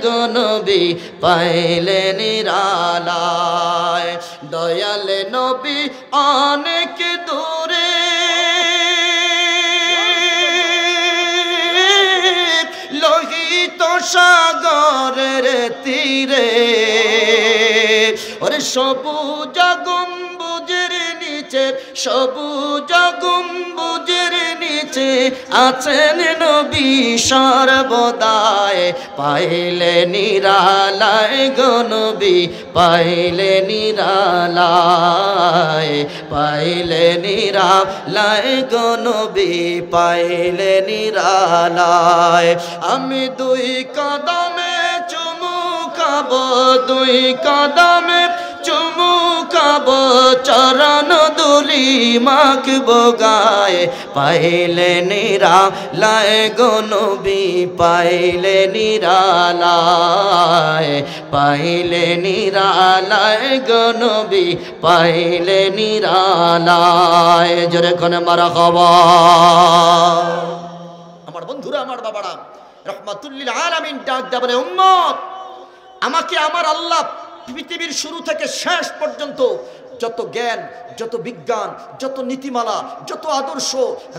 গো নবী পাইলে নিরালায়। দয়াল নবী অনেক দূরে লোহিত সাগরের তীরে, ওরে সবুজ গম্বুজের নিচে, সবুজ গম্বুজের নিচে আছেন নবী সর্বদায়। পাইলে নিরালায় গো নবী পাইলে নিরালায়, পাইলে নিরালায় গো নবী পাইলে নিরালায়। আমি দুই কদমে চুমু খাবো, দুই কদমে চুমু খাবো, চরণ দুলি মাখবো গায়ে। পাইলে নিরালায় গো নবী পাইলে নিরালায়, পাইলে নিরালায় গো নবী পাইলে নিরালায়। জোরে কোন মারহাবা। আমার বন্ধুরা, আমার বাবারা, রহমাতুল্লিল আলামিন ডাক দেয়া বলে, উম্মত আমাকে আমার আল্লাহ পৃথিবীর শুরু থেকে শেষ পর্যন্ত যত জ্ঞান, যত বিজ্ঞান, যত নীতিমালা, যত আদর্শ,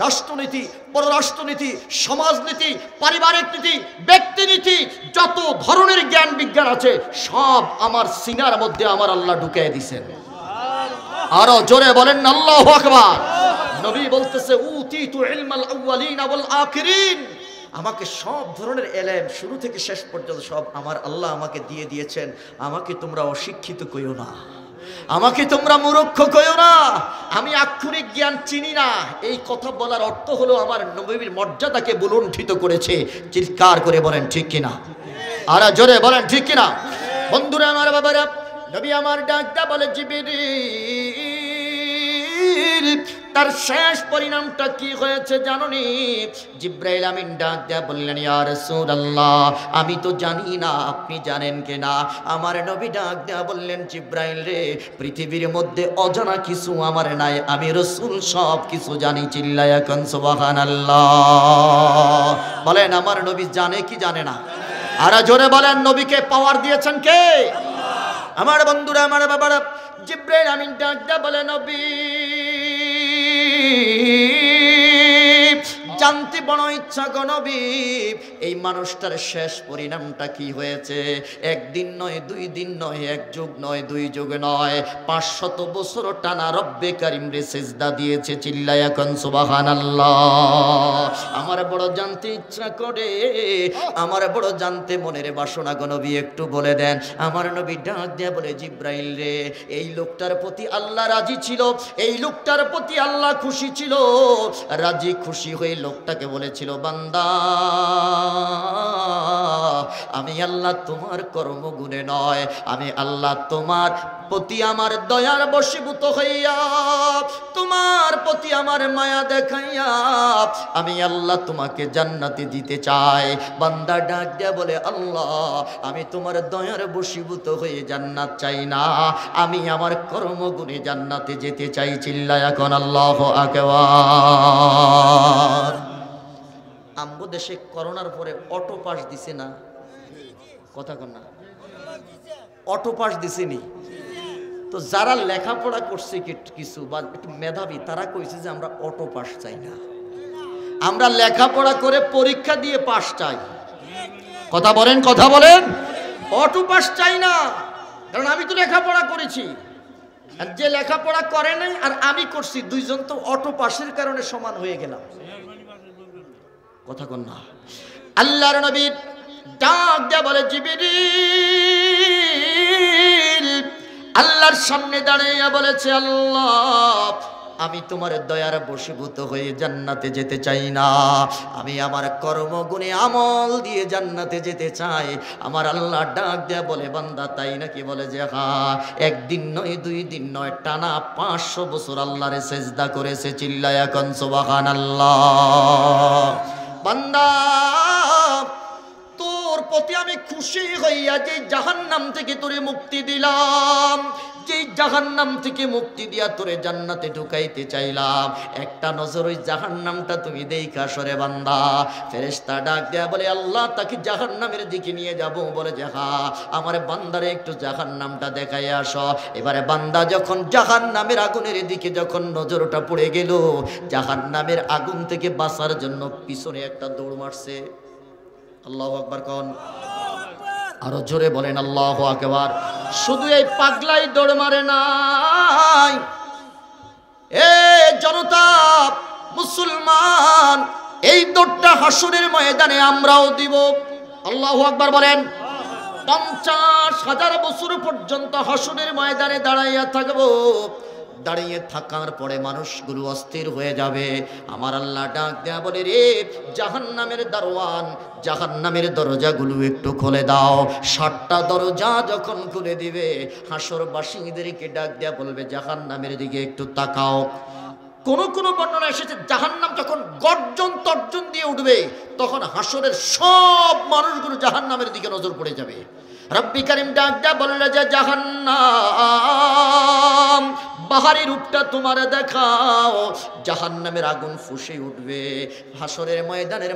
রাষ্ট্রনীতি, পররাষ্ট্রনীতি, সমাজনীতি, পারিবারিক নীতি, ব্যক্তিনীতি, যত ধরনের জ্ঞান বিজ্ঞান আছে সব আমার সিনার মধ্যে আমার আল্লাহ ঢুকিয়ে দিয়েছেন। আরো জোরে বলেন আল্লাহু আকবার। নবী বলতেছে উতিতু ইলমাল আউয়ালিন ওয়াল আখিরিন, আমাকে সব ধরনের এলেম শুরু থেকে শেষ পর্যন্ত সব আমার আল্লাহ আমাকে দিয়ে দিয়েছেন। আমাকে তোমরা অশিক্ষিত কইও না, আমাকে তোমরা মূর্খ কইও না, আমি আক্ষরিক জ্ঞান চিনি না। এই কথা বলার অর্থ হলো আমার নবীর মর্যাদাকে বুলণ্ডিত করেছে। চিৎকার করে বলেন ঠিক কিনা, আর জোরে বলেন ঠিক কিনা। বন্ধুরা আমার, বাবারা, নবী আমার ডাকটা বলে জিবরিল, তার শেষ পরিণামটা কি হয়েছে জানোনি? জিব্রাইল আমিন ডাক দেয়া বললেন, ইয়া রাসূলুল্লাহ আমি তো জানি না, আপনি জানেন কিনা? আমার নবী ডাক দেয়া বললেন, জিব্রাইল রে, পৃথিবীর মধ্যে অজানা কিছু আমার নাই, আমি রাসূল সব কিছু জানি। চিল্লায়া কান সুবহানাল্লাহ। বলেন আমার নবী জানে কি জানে না? আর জোরে বলেন নবীকে পাওয়ার দিয়েছেন কে? আমার বন্ধুরা, আমার বাবারা, জিব্রাইল আমিন ডাক দেয়া বলে, নবী জানতে বড় ইচ্ছা গো নবী, এই মানুষটার শেষ পরিণামটা কি হয়েছে? একদিন নয়, দুই দিন নয়, এক যুগ নয়, দুই যুগ নয়, 500 বছর টানা রব্বে কারিম রে সিজদা দিয়েছে। চিল্লায়া কোন সুবহানাল্লাহ। আমার বড় জানতে ইচ্ছা করে, আমার বড় জানতে মনের বাসনা গো নবী, একটু বলে দেন। আমার নবী ডাক দিয়ে বলে, জিব্রাইল রে, এই লোকটার প্রতি আল্লাহ রাজি ছিল, এই লোকটার প্রতি আল্লাহ খুশি ছিল। রাজি খুশি হয়ে লোকটাকে বলেছিল, বান্দা আমি আল্লাহ তোমার কর্মগুণে নয়, আমি আল্লাহ তোমার প্রতি আমার দয়ার বশীভূত হইয়া, তোমার প্রতি আমার মায়া দেখাইয়া আমি আল্লাহ তোমাকে জান্নাতে দিতে চাই। বান্দা ডাক দিয়া বলে, আল্লাহ আমি তোমার দয়ার বশীভূত হয়ে জান্নাত চাই না, আমি আমার কর্মগুণে জান্নাতে যেতে চাই। চিল্লায়া এখন আল্লাহু আকবার। আমগো দেশে করোনার পরে অটো পাস দিছে না? কথা কন না, অটো পাস দিছেনি? তো যারা লেখাপড়া করছে কিছু বা একটু মেধাবী, তারা কইছে যে আমরা অটো পাস চাই না, আমরা লেখাপড়া করে পরীক্ষা দিয়ে পাস চাই। কথা বলেন, কথা বলেন, অটো পাস চাই না। কারণ আমি তো লেখাপড়া করেছি, আর যে লেখাপড়া করে নাই আর আমি করছি, দুইজন তো অটো পাসের কারণে সমান হয়ে গেলাম। কথা কন না। আল্লাহর নবী ডাক দেয়া বলে, জিবরিল আল্লাহর সামনে দাঁড়িয়ে বলেছে, আল্লাহ আমি তোমার দয়ার বশীভূত হয়ে জান্নাতে যেতে চাই না, আমি আমার কর্মগুণে আমল দিয়ে জান্নাতে যেতে চাই। আমার আল্লাহ ডাক দেয়া বলে, বান্দা তাই নাকি? বলে যে হ্যাঁ, একদিন নয়, দুই দিন নয়, টানা 500 বছর আল্লাহরে সেজদা করেছে। চিল্লায়া কোন সুবহানাল্লাহ। বান্দা তোর প্রতি আমি খুশি হইয়া যে জাহান্নাম থেকে তোরে মুক্তি দিলাম, যেই জাহান্নাম থেকে মুক্তি দিয়া তোরে জান্নাতে ঢুকাইতে চাইলাম, একটা নজর ওই জাহান্নামটা তুমি দেখা সরে বান্দা। ফেরেশতা ডাক দেয়া বলে আল্লাহ তাকে জাহান্নামের দিকে নিয়ে যাব। বলে যে হ্যাঁ, আমার বান্দারে একটু জাহান্নামটা দেখাই আসো। এবারে বান্দা যখন জাহান্নামের আগুনের দিকে যখন নজরটা পড়ে গেল, জাহান্নামের আগুন থেকে বাঁচার জন্য পিছনে একটা দৌড় মারছে। আল্লাহু আকবার কোন, আরো জোরে বলেন আল্লাহু আকবার। শুধু এই পাগলাই দৌড় মারে নাই, এ জনতা মুসলমান, এই দৌড়টা হাসরের ময়দানে আমরাও দিব। আল্লাহু আকবার বলেন। 50,000 বছর পর্যন্ত হাসরের ময়দানে দাঁড়াইয়া থাকবো। দাঁড়িয়ে থাকার পরে মানুষগুলো অস্থির হয়ে যাবে। আমার আল্লাহ ডাক দেয়া বলে রে জাহান্নামের দারোয়ান, জাহান্নামের দরজাগুলো একটু খুলে দাও। 7টা দরজা যখন খুলে দিবে, হাসরবাসীদেরকে ডাক দেয়া বলবে জাহান্নামের দিকে একটু তাকাও। কোন কোন বর্ণনা এসেছে জাহান্নাম যখন গর্জন তর্জন দিয়ে উঠবে, তখন হাসরের সব মানুষগুলো জাহান্নামের দিকে নজর পড়ে যাবে। রব্বি করিম ডাক দেয়া বললে যে জাহান্নাম বাহারি রূপটা তোমার দেখাও। জাহান্নামের আগুন ফুঁসে উঠবে, হাসরের ময়দানের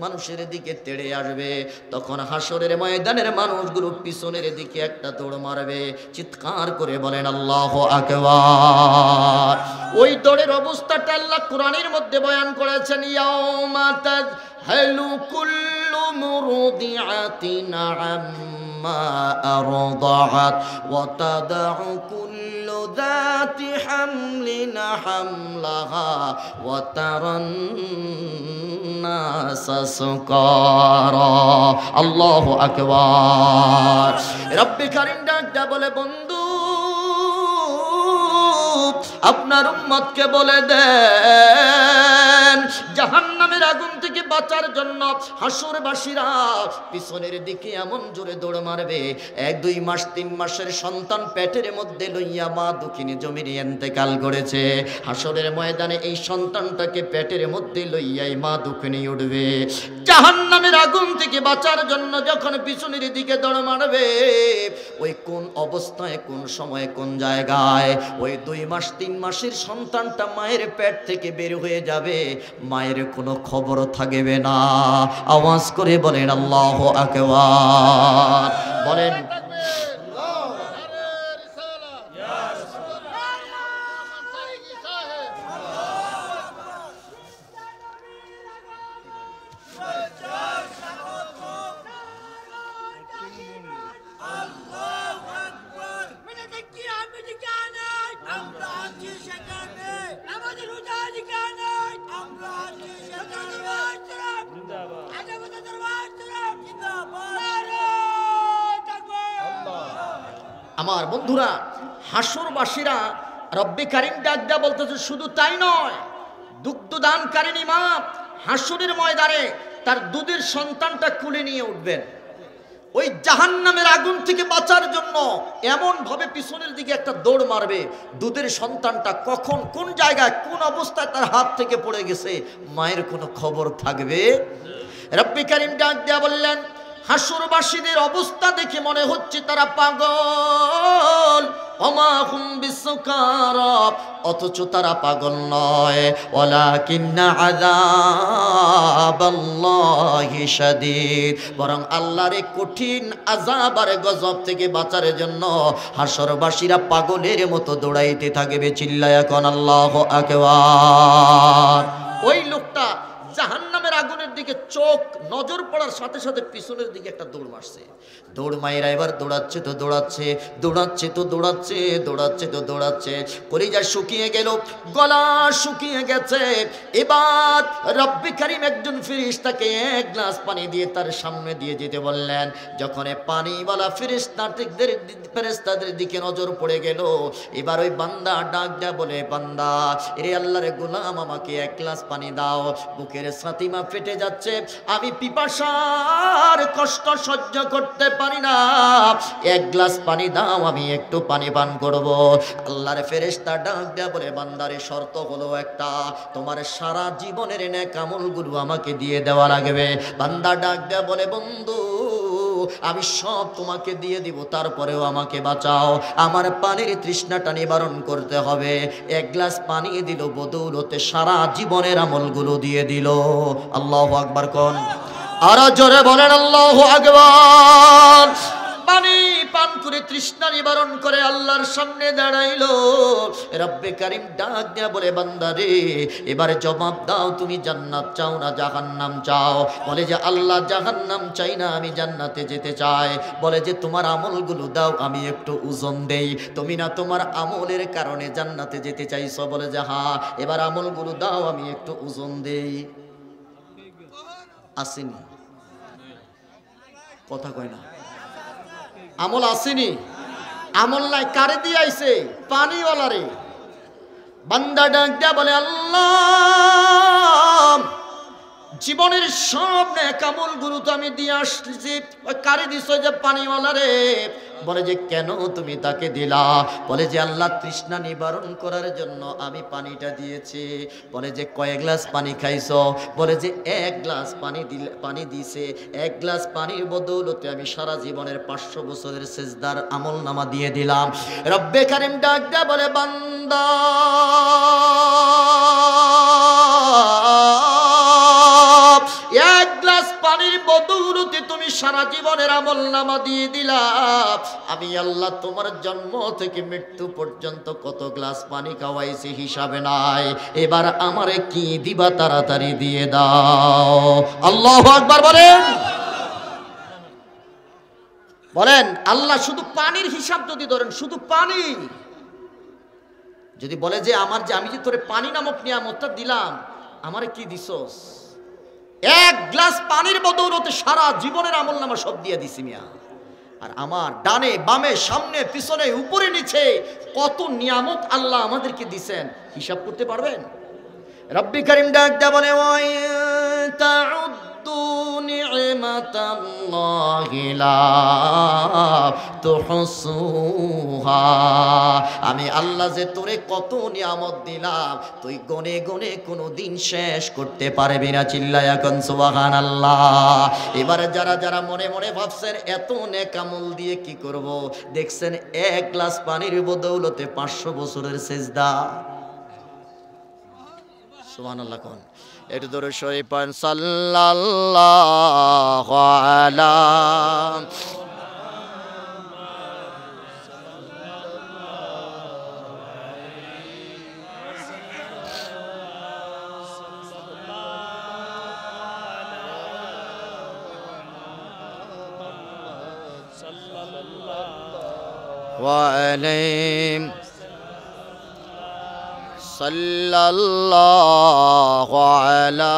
মানুষের দিকে তেড়ে আসবে। তখন হাসরের ময়দানের মানুষগুলো পিছনের দিকে একটা দৌড় মারবে। চিৎকার করে বলেন আল্লাহু আকবার। ওই দৌড়ের অবস্থাটা আল্লাহ কোরআনের মধ্যে বয়ান করেছেন, ইয়াউমা তাযহালু কুল্লু মুরদিআতিন আম্মা আরদাআত ওয়া তাদউ কুল্লু যাতি হামলিন হামলাহা ওয়া তারান নাসা সুকারা। আল্লাহু আকবার। রব্বি কারীম ডাক বলে বন্ধু আপনার উম্মতকে বলে দেন জাহান্নামের আগুন থেকে বাঁচার জন্য হাসরবাসীরা পিছনের দিকে এমন জোরে দৌড় মারবে, 1-2 মাস 3 মাসের সন্তান পেটের মধ্যে লইয়া মা দুঃখিনী জমিনে ইন্তেকাল করেছে। হাসরের ময়দানে এই সন্তানটাকে পেটের মধ্যে লইয়াই মা দুঃখিনী উঠবে। জাহান্নামের আগুন থেকে বাঁচার জন্য যখন পিছনের দিকে দৌড় মারবে, ওই কোন অবস্থায় কোন সময়ে কোন জায়গায় ওই 2 মাস 3 মাসের সন্তানটা মায়ের পেট থেকে বের হয়ে যাবে, মায়ের কোনো খবর থাকবে না। আওয়াজ করে বলেন আল্লাহু আকবার। বলেন আমার বন্ধুরা, হাসরবাসীরা রব্বি কারীম ডাক দেয়া বলতেছে শুধু তাই নয়, দুগ্ধদানকারিণী মা হাসরের ময়দানে তার দুধের সন্তানটা কুলে নিয়ে উঠবেন। ওই জাহান্নামের আগুন থেকে বাঁচার জন্য এমন ভাবে পিছনের দিকে একটা দৌড় মারবে, দুধের সন্তানটা কখন কোন জায়গায় কোন অবস্থায় তার হাত থেকে পড়ে গেছে মায়ের কোনো খবর থাকবে। রব্বি কারীম ডাক দেয়া বললেন হাসরবাসীদের অবস্থা দেখে মনে হচ্ছে তারা পাগল, ওমা হুম বিসুকারা, অথচ তারা পাগল নয়। ওয়ালাকিন্না আযাবাল্লাহি শাদীদ, বরং আল্লাহর কঠিন আযাব আর গজব থেকে বাঁচার জন্য হাসরবাসীরা পাগলের মতো দৌড়াইতে থাকবে। চিল্লায়া কোন আল্লাহু আকবার। ওই লোকটা জাহান্নামের আগুনের দিকে চোখ নজর পড়ার সাথে সাথে পিছনের দিকে একটা দৌড় মারছে। দৌড় মাইরা এবার দৌড়াচ্ছে তো দৌড়াচ্ছে, দৌড়াচ্ছে তো দৌড়াচ্ছে, দৌড়াচ্ছে তো দৌড়াচ্ছে, কলিজা শুকিয়ে গেল, গলা শুকিয়ে গেছে। এবার রব্বি কারীম একজন ফেরেশতাকে 1 গ্লাস পানি দিয়ে তার সামনে দিয়ে যেতে বললেন। যখন পানিওয়ালা ফেরেশতাদের দিকে নজর পড়ে গেল, এবার ওই বান্দা ডাক দেয়া বলে, বান্দা এরে আল্লাহর গোলাম আমাকে 1 গ্লাস পানি দাও, বুকের ছাতিমা ফেটে যাচ্ছে, আমি পিপাসার কষ্ট সহ্য করতে পারি না, 1 গ্লাস পানি দাও, আমি একটু পানি পান করব। আল্লাহর ফেরেশতা ডাক দেয়া বলে, বান্দারে শর্ত হলো একটা, তোমার সারা জীবনের নেক আমলগুলো আমাকে দিয়ে দেওয়া লাগবে। বান্দা ডাক দেয়া বলে, বন্ধু আমি সব তোমাকে দিয়ে দিব, তারপরেও আমাকে বাঁচাও। আমার পানির তৃষ্ণাটা নিবারণ করতে হবে। এক গ্লাস পানি দিল, বদৌলতে সারা জীবনের আমলগুলো দিয়ে দিল। আল্লাহু আকবার কোন, আরো জোরে বলেন আল্লাহু আকবার। পানি পান করে তৃষ্ণা নিবারণ করে আল্লাহর সামনে দাঁড়াইলো। রব্বে কারীম ডাক দিয়া বলে, বান্দা রে, এবারে জবাব দাও, তুমি জান্নাত চাও না জাহান্নাম চাও? বলে যে আল্লাহ, জাহান্নাম চাই না, আমি জান্নাতে যেতে চাই। বলে যে তোমার আমলগুলো দাও, আমি একটু ওজন দেই। তুমি না তোমার আমলের কারণে জান্নাতে যেতে চাইছো? বলে যে হ্যাঁ। এবার আমলগুলো দাও, আমি একটু ওজন দেই। আসেনি? কথা কয় না। আমল আসেনি? আমল নাই, কারে দিয়ে আইছে? পানিওয়ালারে। বান্দা ডাক দেয়া বলে, আল্লাহ, জীবনের সব নেক আমলগুলো তো আমি দিয়ে আসছি, কারে দিছো? যে পানিওয়ালারে। বলে যে কেন তুমি তাকে দিলা? বলে যে আল্লাহ, তৃষ্ণা নিবারণ করার জন্য আমি পানিটা দিয়েছি। বলে যে কয় গ্লাস পানি খাইছো? বলে যে এক গ্লাস পানি দিছে। এক গ্লাস পানির বদৌলতে আমি সারা জীবনের 500 বছরের সেজদার আমল নামা দিয়ে দিলাম। রব্বে কারীম ডাক দেয়া বলে, বান্দা, এক গ্লাস পানির বদৌলতে তুমি সারা জীবনের আমল নামা দিয়ে দিলা। আমি আল্লাহ তোমার জন্ম থেকে মৃত্যু পর্যন্ত কত গ্লাস পানি খাওয়াইছি হিসাবে নাই। এবার আমারে কি দিবা? তাড়াতাড়ি দিয়ে দাও। আল্লাহু আকবার বলেন। বলেন, আল্লাহ শুধু পানির হিসাব যদি ধরেন, শুধু পানি যদি বলে যে আমি যে তোরে পানি নামক নিয়ামতটা দিলাম, আমারে কি দিছস? এক গ্লাস পানির বদৌলতে সারা জীবনের আমল নামা সব দিয়ে দিছি মিয়া। আর আমার ডানে বামে সামনে পিছনে উপরে নিচে কত নিয়ামত আল্লাহ আমাদেরকে দিছেন, হিসাব করতে পারবেন? রব্বি কারীম ডাক দেয়া বলে, আমি আল্লাহ যে তোরে কত নিয়ামত দিলাম, তুই গনে গনে কোনো দিন শেষ করতে পারবি না। চিল্লায়া কোন সুবহানাল্লাহ। এবারে যারা যারা মনে মনে ভাবছেন এত নেক আমল দিয়ে কি করব, দেখছেন এক গ্লাস পানির বদৌলতে 500 বছরের সেজদা। সুবহানাল্লাহ কোন, একটু ধরে সই পান সাল্লাল্লাহু আলা ওয়া আলাইহিম সাল্লাল্লাহু আলা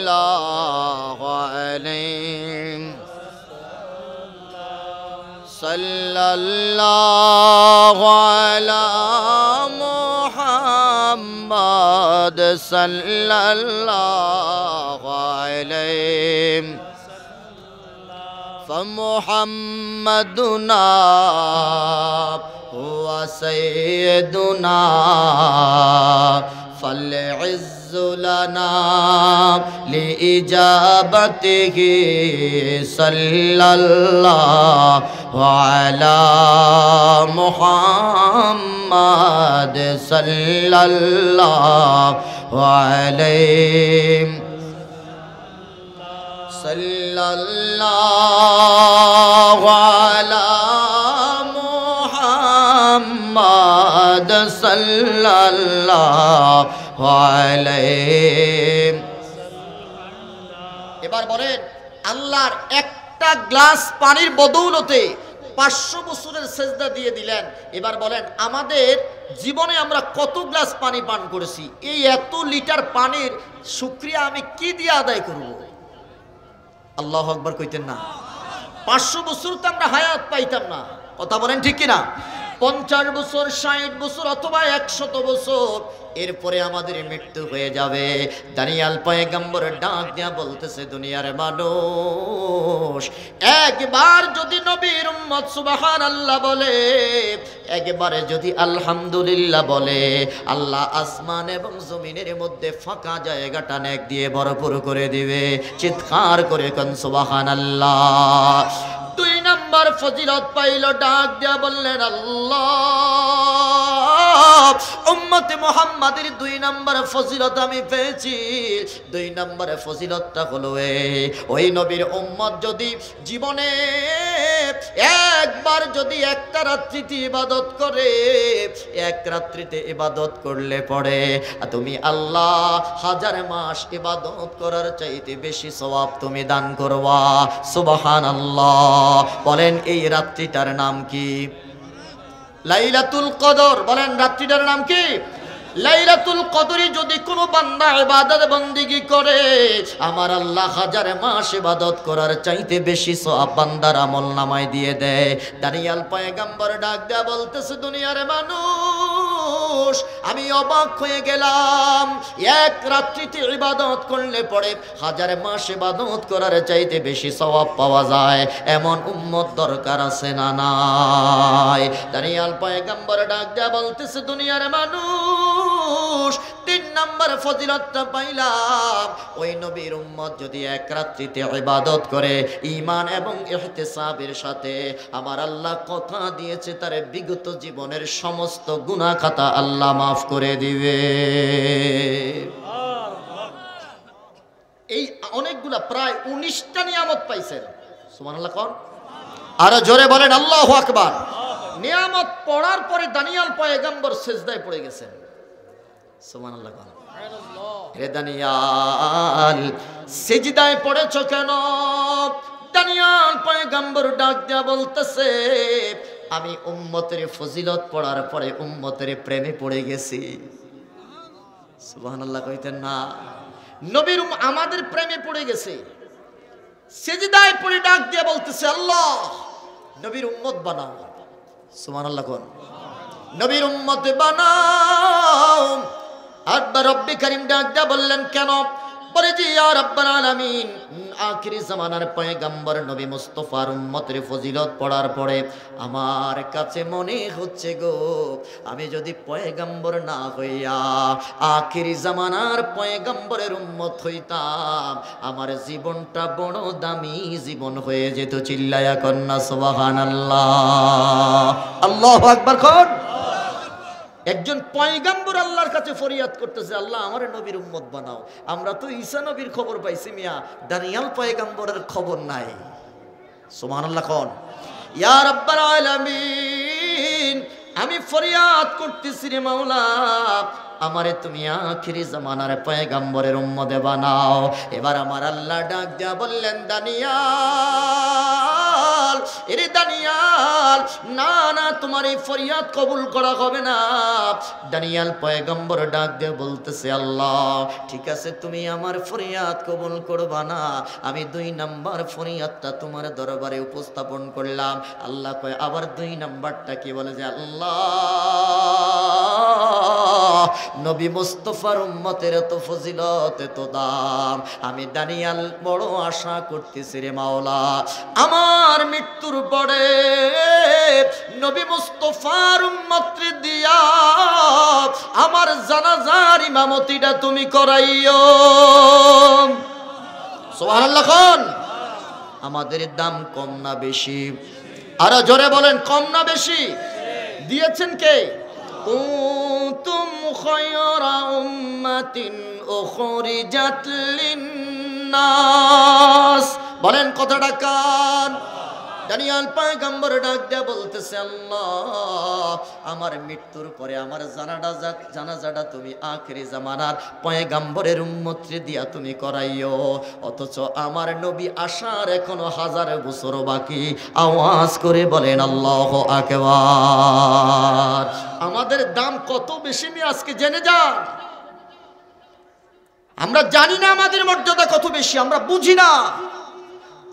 সাল্লাল্লাহু আলাইহি সাল্লাল্লাহু আলা মুহাম্মাদ সাল্লাল্লাহু আলাইহি فمحمدنا هو سيدنا فالعز لنا لإجابته صلى الله على محمد صلى الله عليه সাল্লাল্লাহু আলা মুহাম্মাদ সাল্লাল্লাহু আলাইহি। এবার বলেন, আল্লাহর একটা গ্লাস পানির বদৌলতে 500 বছরের সেজদা দিয়ে দিলেন। এবার বলেন, আমাদের জীবনে আমরা কত গ্লাস পানি পান করেছি? এই এত লিটার পানির শুকরিয়া আমি কি দিয়ে আদায় করব? আল্লাহু আকবার কইতেন না? 500 বছর তো আমরা হায়াত পাইতাম না। কথা বলেন ঠিক কিনা? 50 বছর, 60 বছর অথবা 100 বছর, এরপরে আমাদের মৃত্যু হয়ে যাবে। দানিয়াল পয়গম্বর ডাক দিয়া বলতেছে, দুনিয়ার মানুষ, একবার যদি নবীর উম্মত সুবহানাল্লাহ বলে, একবারে যদি আলহামদুলিল্লাহ বলে, আল্লাহ আসমান এবং জমিনের মধ্যে ফাঁকা জায়গাটা নেক দিয়ে ভরপুর করে দিবে। চিৎকার করে কোন সুবহানাল্লাহ। 2 নাম্বার ফজিলত পাইল, ডাক দিয়া বললেন, আল্লাহ, উম্মতে মুহাম্মাদের 2 নাম্বার ফজিলত আমি পেয়েছি। 2 নাম্বার ফজিলতটা হলো ওই নবীর উম্মত যদি জীবনে একবার যদি একটা রাত্রিতে ইবাদত করে, এক রাত্রিতে ইবাদত করলে পড়ে তুমি আল্লাহ 1000 মাস ইবাদত করার চাইতে বেশি সওয়াব তুমি দান করবা। সুবহানাল্লাহ। বলেন এই রাত্রিটার নাম কি? লাইলাতুল কদর। বলেন রাত্রিটার নাম কি? লাইলাতুল কদরে যদি কোনো বান্দা ইবাদত বন্দেগী করে, আমার আল্লাহ 1000 মাস ইবাদত করার চাইতে বেশি সওয়াব বান্দার আমলনামায় দিয়ে দেয়। দানিয়াল পয়গম্বর ডাক দেয়া বলতেছে, দুনিয়ার মানুষ, আমি অবাক হয়ে গেলাম, এক রাত্রিতে ইবাদত করলে পরে 1000 মাস ইবাদত করার চাইতে বেশি সওয়াব পাওয়া যায়, এমন উম্মত দরকার আছে না নাই? দানিয়াল পয়গম্বর ডাক দেয়া বলতেছে, দুনিয়ার মানুষ, 3 নাম্বার ফজিলতটা পাইলাম, ওই নবীর উম্মত যদি এক রাত্রিতে ইবাদত করে ঈমান এবং ইহতিসাবের সাথে, আমার আল্লাহ কথা দিয়েছে তার বিগত জীবনের সমস্ত গুনাহ খাতা আল্লাহ মাফ করে দিবে। এই অনেকগুলা প্রায় 19টা নিয়ামত পাইছেন। সুবহানাল্লাহ কোন? আরো জোরে বলেন আল্লাহু আকবার। নিয়ামত পড়ার পরে দানিয়াল পয়গম্বর সিজদায় পড়ে গেছেন। সুবহানাল্লাহ। হে দানিয়াল, সিজদায় পড়েছো কেন? দানিয়াল পয়গম্বর ডাক দিয়া বলতেছে, আমি উম্মতের ফজিলত পড়ার পরে উম্মতের প্রেমে পড়ে গেছি। সুবহানাল্লাহ কইতেন না? নবীর আমাদের প্রেমে পড়ে গেছে। সিজদায় পড়ে ডাক দিয়া বলতেছে, আল্লাহ, নবীর উম্মত বানাও। সুবহানাল্লাহ কোন? নবীর উম্মত বানাও। আর রব্বে কারীম ডাক দিয়া বললেন, কেন? বলে যে, ইয়া রাব্বাল আলামিন, আখিরি জামানার পয়গম্বর নবী মুস্তাফার উম্মতের ফজিলত পড়ার পরে আমার কাছে মনে হচ্ছে গো, আমি যদি পয়গম্বর না হইয়া আখিরি জামানার পয়গম্বরের উম্মত হইতাম, আমার জীবনটা বড় দামি জীবন হয়ে যেত। চিল্লায়া কন্না সুবহানাল্লাহ। আল্লাহু আকবার কোন? একজন পয়গম্বর আল্লাহর কাছে ফরিয়াদ করতেছে, আল্লাহ আমার নবীর উম্মত বানাও। আমরা তো ঈসা নবীর খবর পাইছি মিয়া, দানিয়াল পয়গম্বরের খবর নাই। সুবহানাল্লাহ কোন? ইয়া রাব্বাল আলামিন, আমি ফরিয়াদ করতেছি রে মাওলা, আমারে তুমি আখিরি জামানার পয়গম্বরের উম্মত বানাও। এবার আমার আল্লাহ ডাক দিয়া বললেন, দানিয়াল, এরে দানিয়াল, না না, তোমার এই ফরিয়াদ কবুল করা হবে না। দানিয়াল পয়গম্বর ডাক দিয়ে বলতেছে, আল্লাহ ঠিক আছে, তুমি আমার ফরিয়াদ কবুল করবা না, আমি 2 নাম্বার ফরিয়াদটা তোমার দরবারে উপস্থাপন করলাম। আল্লাহ কয়, আবার 2 নাম্বারটা কি? বলে যে, আল্লাহ, নবী মুস্তাফার উম্মতের এত ফজিলত, এত দাম, আমি দানিয়াল বড় আশা করতেছি রে মাওলা, আমার মৃত্যুর পরে নবী মুস্তাফার উম্মতরে দিয়া আমার জানাজার ইমামতিটা তুমি করাইও। সুবহানাল্লাহ কোন? আমাদের দাম কম না বেশি? আরো জোরে বলেন, কম না বেশি? দিয়েছেন কে? কুনতুম খায়রা উম্মাতিন উখরিজাত লিন্নাস। বলেন কথাটা কান? দানিয়াল পয়গম্বর ডাক দিয়া বলতেছে, আল্লাহ, আমার মৃত্যুর পরে আমার জানাজাটা তুমি আখিরি জামানার পয়গম্বরের উম্মতরে দিয়া তুমি করাইও, অথচ আমার নবী আসার এখনো 1000 বছর বাকি। আওয়াজ করে বলেন আল্লাহু আকবার। আমাদের দাম কত বেশি মি আজকে জেনে যান। আমরা জানি না আমাদের মর্যাদা কত বেশি, আমরা বুঝি না।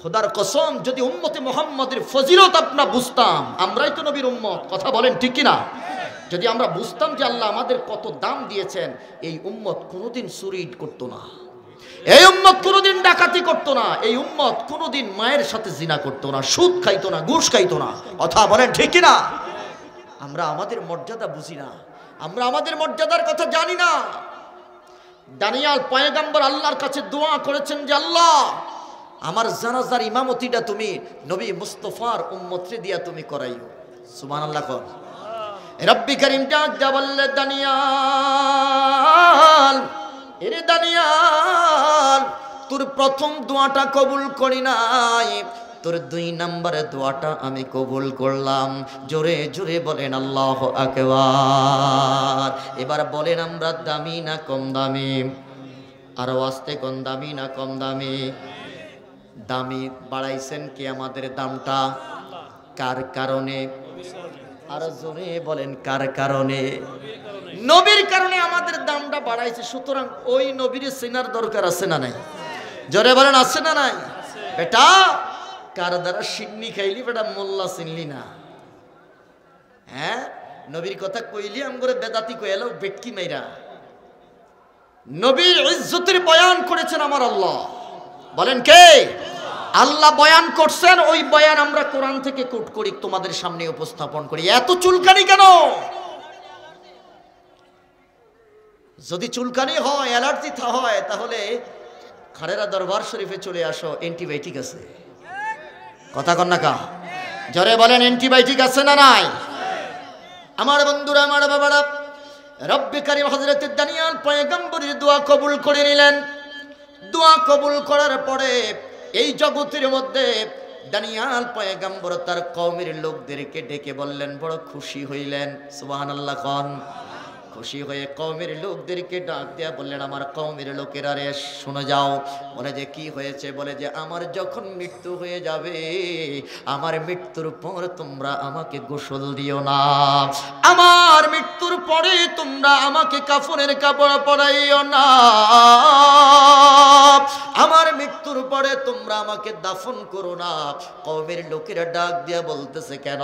খোদার কসম, যদি উম্মতে মুহাম্মাদের ফজিলত আমরা বুঝতাম, আমরাই তো নবীর উম্মত, কথা বলেন ঠিক কিনা? যদি আমরা বুঝতাম যে আল্লাহ আমাদের কত দাম দিয়েছেন, এই উম্মত কোনোদিন চুরি করতো না, এই উম্মত কোনোদিন ডাকাতি করতো না, এই উম্মত কোনোদিন মায়ের সাথে জিনা করতো না, সুদ খাইতো না, ঘুষ খাইতো না, কথা বলেন ঠিক কিনা? আমরা আমাদের মর্যাদা বুঝি না, আমরা আমাদের মর্যাদার কথা জানি না। দানিয়াল পয়গম্বর আল্লাহর কাছে দোয়া করেছেন যে আল্লাহ, আমার জানাজার ইমামতিটা তুমি নবী মুস্তাফার উম্মতরে দিয়া তুমি করাইও। সুবহানাল্লাহ কোন রব্বি করিম ডাক দা বললে, দানিয়াল, এরে দানিয়াল, তোর প্রথম দোয়াটা কবুল করি নাই, তোর 2 নম্বরে দোয়াটা আমি কবুল করলাম। জোরে জোরে বলেন আল্লাহু আকবার। এবার বলেন আমরা দামি না কম দামি? আরো আস্তে কোন দামি না কম দামি? দামি বাড়াইছেন কে আমাদের দামটা? কার কারণে? আরো জোরে বলেন কার কারণে? নবীর কারণে আমাদের দামটা বাড়াইছে। সুতরাং ওই নবীর চেনার দরকার আছে না নাই? জোরে বলেন আছে না নাই? বেটা কার দ্বারা সিন্নি খাইলি বেটা মোল্লা চিনলি না? হ্যাঁ, নবীর কথা কইলি আমগরে বেদাতি কইলো বেটকি মাইরা। নবীর ইজ্জতের বয়ান করেছেন আমার আল্লাহ। বলেন কে? আল্লাহ বয়ান করছেন, ওই বয়ান আমরা কোরআন থেকে কোট করি, তোমাদের সামনে উপস্থাপন করি। এত চুলকানি কেন? যদি চুলকানি হয়, অ্যালার্জি হয়, তাহলে খারেরা দরবার শরীফে চলে আসো, অ্যান্টিবায়োটিক আছে। কথা কন না কা? জোরে বলেন অ্যান্টিবায়োটিক আছে না নাই? আমার বন্ধুরা, আমার বাবারা, রব্বে কারীম হযরত দানিয়াল পয়গম্বরের দোয়া কবুল করে নিলেন। দোয়া কবুল করার পরে এই জগতের মধ্যে দানিয়াল পয়গম্বর তার কওমের লোকদেরকে ডেকে বললেন, বড় খুশি হইলেন। সুবহানাল্লাহ কোন? খুশি হয়ে কওমের লোকদেরকে ডাক দিয়া বললেন, আমার কওমের লোকেরা রে শুনে যাও। বলে যে কি হয়েছে? বলে যে আমার যখন মৃত্যু হয়ে যাবে, আমার মৃত্যুর পর তোমরা আমাকে গোসল দিও না, আমার মৃত্যুর পরে তোমরা আমাকে কাফনের কাপড় পরাইও না, আমার মৃত্যুর পরে তোমরা আমাকে দাফন করো না। কওমের লোকেরা ডাক দিয়া বলতেছে কেন?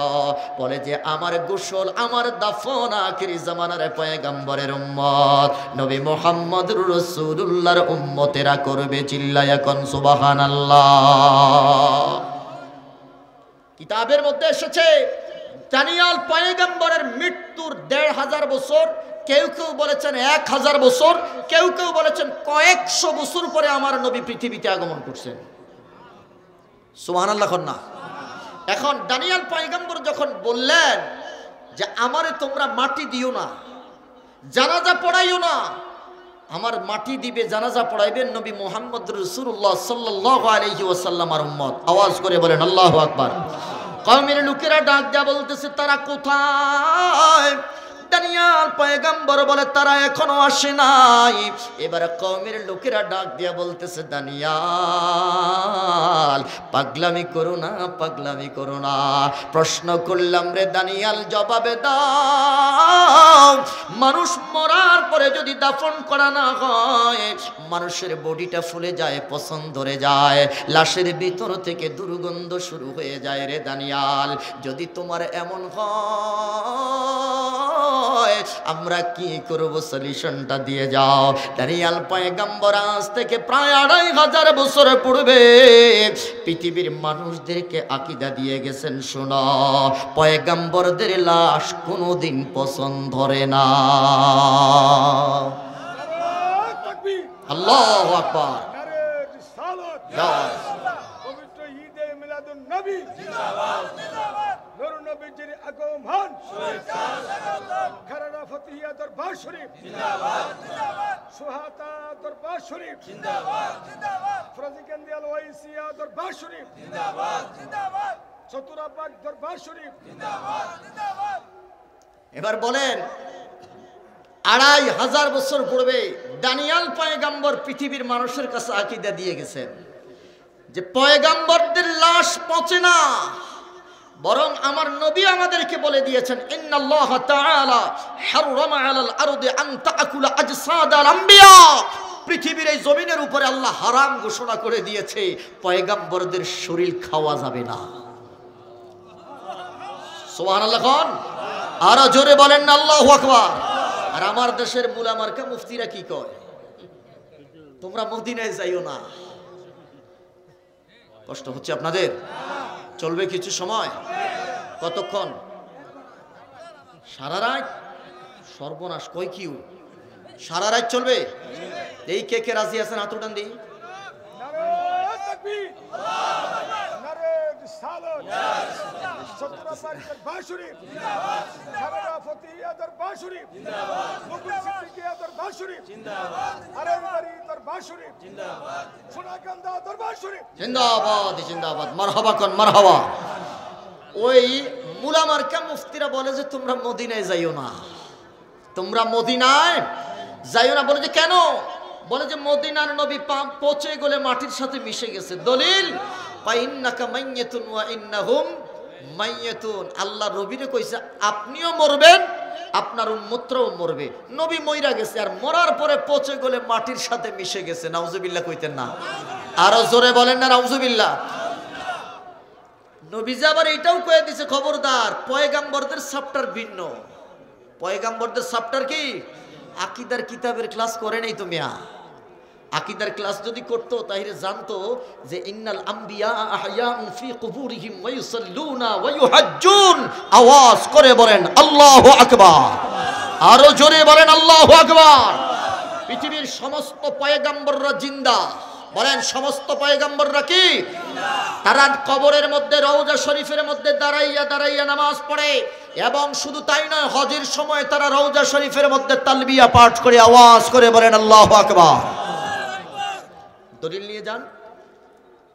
বলে যে আমার গোসল, আমার দাফন আখিরি জামানার পয়গম্বরের উম্মত নবী মুহাম্মদুর রাসূলুল্লাহর উম্মতেরা করবে। চিল্লায়া কোন সুবহানাল্লাহ। কিতাবের মধ্যে এসেছে দানিয়াল পয়গম্বরের মৃত্যুর ১৫০০ বছর, কেউ কেউ বলেছেন ১০০০ বছর, কেউ কেউ বলেছেন কয়েকশো বছর পরে আমার নবী পৃথিবীতে আগমন করছেন। সুবহানাল্লাহ না? এখন দানিয়াল পয়গম্বর যখন বললেন যে আমারে তোমরা মাটি দিও না, জানাজা পড়াইও না, আমার মাটি দিবে, জানাজা পড়াইবেন নবী মুহাম্মদ রাসূলুল্লাহ সাল্লাল্লাহু আলাইহি ওয়াসাল্লামের উম্মত। আওয়াজ করে বলেন আল্লাহু আকবার। কওমের লোকেরা ডাক দিয়া বলতেছে তারা কোথায়? দানিয়াল পয়গম্বর বলে তারা এখনো আসে নাই। এবার কওমের লোকেরা ডাক দিয়া বলতেছে দানিয়াল পাগলামি করো না, পাগলামি করো না। প্রশ্ন করলাম রে দানিয়াল, জবাবে দাও। মানুষ মরার পরে যদি দাফন করা না হয়, মানুষের বডিটা ফুলে যায়, পছন্দ ধরে যায়, লাশের ভিতর থেকে দুর্গন্ধ শুরু হয়ে যায় রে দানিয়াল। যদি তোমার এমন হয় আমরা কি করব? সলিউশনটা দিয়ে যাও। দানিয়াল পয়গম্বর আজ থেকে প্রায় ২৫০০ বছর পূর্বে পৃথিবীর মানুষদেরকে আকীদা দিয়ে গেছেন, শোনো, পয়গম্বরদের লাশ কোনোদিন পছন্দ ধরে না। আল্লাহু আকবার। পবিত্র ঈদে মিলাদুন নবী জিন্দাবাদ জিন্দাবাদ। নূর নবীজির আগমন খারারা ফতিহিয়া দরবার শরীফ জিন্দাবাদ জিন্দাবাদ। সুহাতা দরবার শরীফ জিন্দাবাদ জিন্দাবাদ। ফরজকান্দিয়াল ওয়াইসিয়া দরবার শরীফ জিন্দাবাদ জিন্দাবাদ। চতুরাবাগ দরবার শরীফ জিন্দাবাদ জিন্দাবাদ। এবার বলেন ২৫০০ বছর পূর্বে দানিয়াল পয়গম্বর পৃথিবীর মানুষের কাছে আকীদা দিয়ে গেছেন যে পয়গম্বরদের লাশ পচে না, বরং আমার নবী আমাদেরকে বলে দিয়েছেন ইন্নাল্লাহ তাআলা হাররামা আলাল আরদি আন তাকুলা আজসাদাল আম্বিয়া। পৃথিবীর এই জমিনের উপরে আল্লাহ হারাম ঘোষণা করে দিয়েছে, পয়গাম্বরদের শরীর খাওয়া যাবে না। সুবহানাল্লাহ কোন আরো জোরে বলেন না আল্লাহু আকবার। আর আমার দেশের মুলা মার্কা মুফতিরা কি কয়, তোমরা মদিনায় যাইও না। কষ্ট হচ্ছে আপনাদের? চলবে কিছু সময়, কতক্ষণ? সারা রাত? সর্বনাশ, কই কিউ সারা রাত চলবে? এই কে কে রাজি আছেন হাত উঠান দিই। নারে তাকবীর, নারে রিসালাত, সতরাবাদ দরবার শরীফ জিন্দাবাদ, খালেদা ফতিহা দরবার শরীফ জিন্দাবাদ, মুকুল সিদ্দিকিয়া দরবার শরীফ জিন্দাবাদ, আরেবাড়ি দরবার শরীফ জিন্দাবাদ, সোনাকান্দা দরবার শরীফ জিন্দাবাদ জিন্দাবাদ, মারহাবা কোন মারহাবা। ওই মুলা মার্কা মুফতিরা বলে যে তোমরা মদিনায় যাইও না, তোমরা মদিনায় যাইও না। বলে যে কেন? বলে যে মদিনার নবী পচে গলে মাটির সাথে মিশে গেছে। দলিল পাইন্নাকা মাইয়াতুন ওয়া ইন্নাহুম মাইয়াতুন। আল্লাহ নবীরে কইছে আপনিও মরবেন, আপনার উম্মতরাও মরবে। নবী মইরা গেছে, আর মরার পরে পচে গলে মাটির সাথে মিশে গেছে। নাউজুবিল্লাহ কইতেন না? আরো জোরে বলেন না নাউজুবিল্লাহ। নবীজি আবার এটাও কয়ে দিছে, খবরদার, পয়গাম্বরদের চ্যাপ্টার ভিন্ন। পয়গাম্বরদের চ্যাপ্টার কি? আকীদার কিতাবের ক্লাস করে নাই তো মিয়া। আকীদার ক্লাস যদি করতো তাহলে জানতো যে ইন্নাল আম্বিয়া আহয়াউন ফি কুবুরিহিম ওয়া ইউসাল্লুনা ওয়া ইউহাজ্জুন। আওয়াজ করে বলেন আল্লাহু আকবার। আরো জোরে বলেন আল্লাহু আকবার। পৃথিবীর সমস্ত পয়গাম্বররা জিন্দা। বলেন সমস্ত পয়গাম্বররা কি? তারা কবরের মধ্যে রওজা শরীফের মধ্যে দাঁড়াইয়া দাঁড়াইয়া নামাজ পড়ে, এবং শুধু তাই নয়, হজের সময় তারা রওজা শরীফের মধ্যে তালবিয়া পাঠ করে আওয়াজ করে বলেন আল্লাহু আকবার। দলিল নিয়ে যান,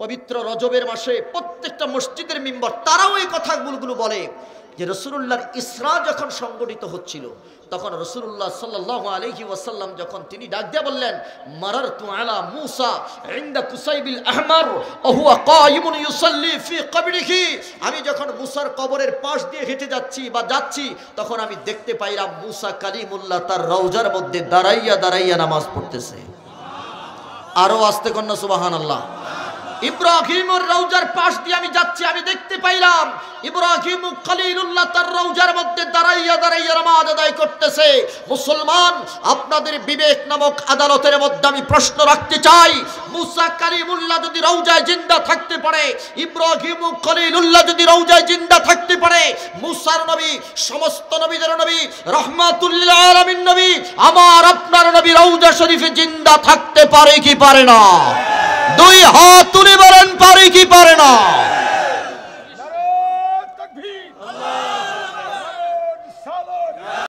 পবিত্র রজবের মাসে প্রত্যেকটা মসজিদের মিম্বর তারাও এই কথাগুলো বলে যে রাসূলুল্লাহর ইসরা যখন সংগঠিত হচ্ছিল, তখন রাসূলুল্লাহ সাল্লাল্লাহু আলাইহি ওয়াসাল্লাম যখন তিনি ডাক দিয়ে বললেন, মারারতু আলা মূসা ইনদা কুসাইবিল আহমার ওয়া হুয়া কায়িমুন ইউসাল্লি ফি কবরিহি। আমি যখন মূসার কবরের পাশ দিয়ে হেঁটে যাচ্ছি বা যাচ্ছি, তখন আমি দেখতে পাইলাম মূসা কালিমুল্লাহ তার রওজার মধ্যে দাঁড়াইয়া দাঁড়াইয়া নামাজ পড়তেছে। আরো আস্তে কন্যা সুবহানাল্লাহ। ইব্রাহিমের রওজার পাশ দিয়ে আমি যাচ্ছি, আমি দেখতে পাইলাম ইব্রাহিম খলিলুল্লাহ তার রওজার মধ্যে দাঁড়াইয়া দাঁড়াইয়া নামাজ আদায় করতেছে। মুসলমান, আপনাদের বিবেক নামক আদালতের মধ্যে আমি প্রশ্ন রাখতে চাই, মুসা কালিমুল্লাহ যদি রওজায় জিন্দা থাকতে পারে, ইব্রাহিম খলিলুল্লাহ যদি রওজায় জিন্দা থাকতে পারে, মুসার নবী, সমস্ত নবীদের নবী, রাহমাতুল লিল আলামিন নবী, আমার আপনার নবী রওজা শরীফে জিন্দা থাকতে পারে কি পারে না? দুই হাত তুলে বলেন